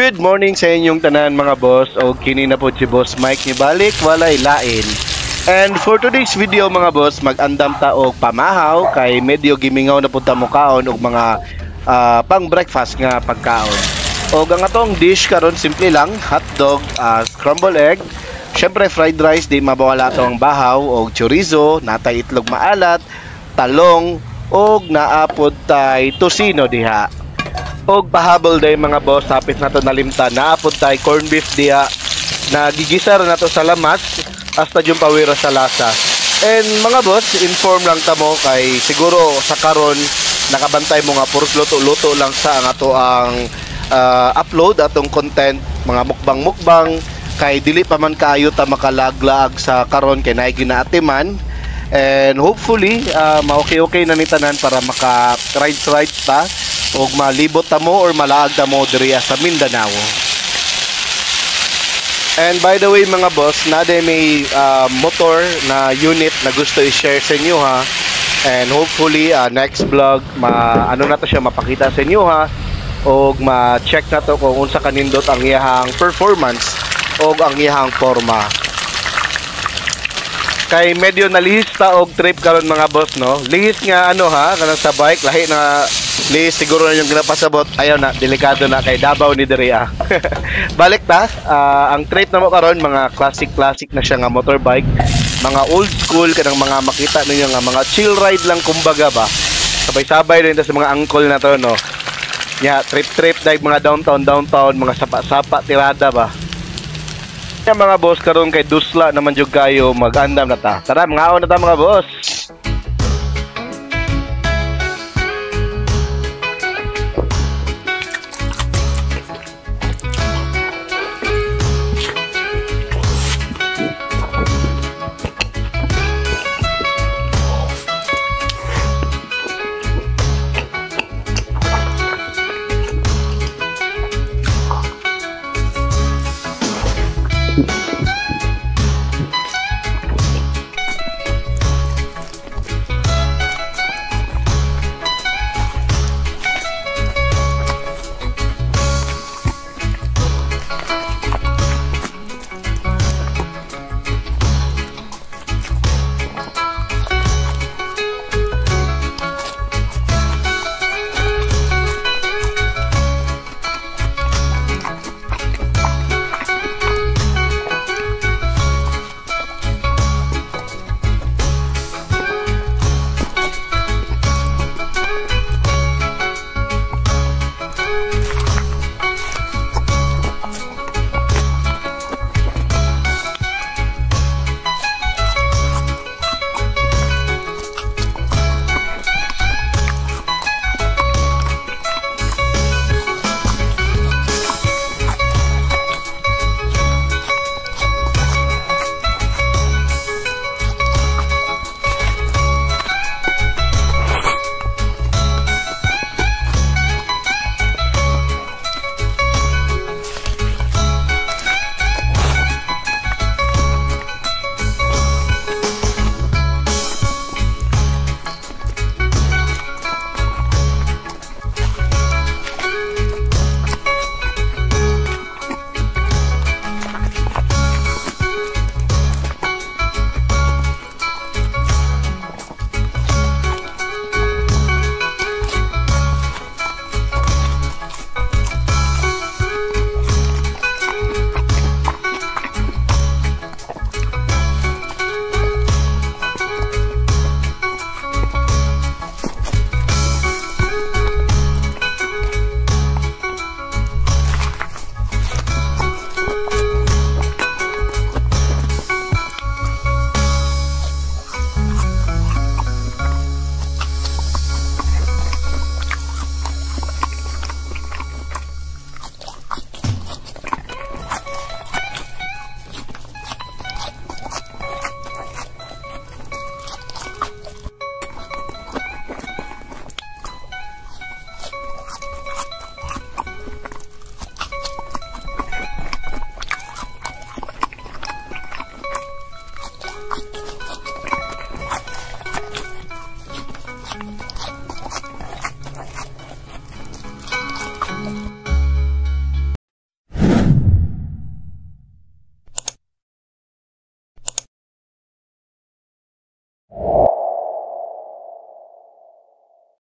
Good morning sa inyong tanan mga boss. O kini na po si Boss Mike ni balik walay lain. And for today's video mga boss, mag-andam ta og pamahaw kay medyo gimingaw na punta mo kaon og mga pang breakfast nga pagkaon. Og ang atong dish karon simple lang, hotdog, scrambled egg, syempre fried rice, di mabawala atong bahaw og chorizo, natay itlog maalat, talong og naapod tay tosino diha. Og pahabol day mga boss, hapit na to nalimtan, naapod tay corned beef diha na gigisar na to sa lamas hasta yung pawira sa lasa. And mga boss, inform lang tamo kay siguro sa karon nakabantay mo nga puros luto-luto lang sa ang ato ang upload atong content, mga mukbang-mukbang kay dili pa man kaayo ta makalaglag sa karon kay naay ginaatiman. And hopefully ma-okay na ni tanan para maka-ride ta og malibot ta mo or malaag ta mo diri sa Mindanao. And by the way mga boss, nade may motor na unit na gusto i-share sa inyo ha. And hopefully next vlog ano na to siya mapakita sa inyo ha. Og ma-check na to kung unsa kanindot ang iyahang performance og ang iyahang forma. Kay medyo nalihis ta og trip karon mga boss no. Lihis nga ano ha, kanang sa bike lahi na lihis siguro na yung ginapasabot. Ayaw na, delikado na kay Davao ni diri ah. Balik ta, ang trip na mo karon mga classic na siya nga motorbike, mga old school kanang mga makita ninyo nga mga chill ride lang kumbaga ba. Sabay-sabay rin ta sa mga angkol na to no. Nya trip like mga downtown, mga sapa-sapa tirada ba. Mga boss karon kay dusla naman jud kayo mag-andam na ta. Tara, mga na ta mga boss.